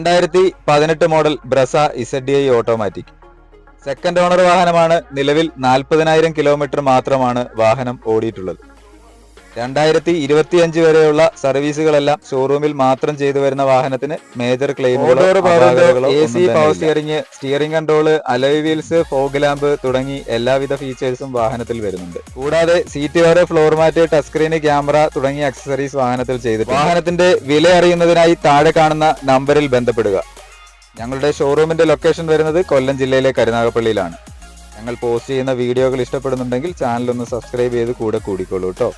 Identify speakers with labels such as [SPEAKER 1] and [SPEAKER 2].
[SPEAKER 1] 2018 model Brezza ZDI automatic. Second owner വാഹനമാണ്. നിലവിൽ 40,000 kilometre മാത്രമാണ് വാഹനം ഓടിയിട്ടുള്ളത്. 2025 വരെയുള്ള സർവീസുകളെല്ലാം ഷോറൂമിൽ മാത്രം ചെയ്തു വരുന്ന വാഹനത്തിന് മേജർ ക്ലെയിമുകളോ AC, power steering, steering control, alloy wheels, fog lamp തുടങ്ങി എല്ലാവിധ ഫീച്ചേഴ്സും വാഹനത്തിൽ വരുന്നുണ്ട്. കൂടാതെ seat cover, floor mat, touch screen, camera തുടങ്ങിയ അക്സസറീസ് വാഹനത്തിൽ ചെയ്തിട്ടുണ്ട്. വാഹനത്തിന്റെ വില അറിയുന്നതിനായി താഴെ കാണുന്ന നമ്പറിൽ ബന്ധപ്പെടുക. ഞങ്ങളുടെ ഷോറൂമിന്റെ ലൊക്കേഷൻ വരുന്നത് കൊല്ലം ജില്ലയിലെ കരുനാഗപ്പള്ളിയിലാണ്. ഞങ്ങൾ പോസ്റ്റ് ചെയ്യുന്ന വീഡിയോകൾ ഇഷ്ടപ്പെടുന്നുണ്ടെങ്കിൽ ചാനൽ ഒന്ന് സബ്സ്ക്രൈബ് ചെയ്ത് കൂടെ കൂടിക്കോളൂ കേട്ടോ.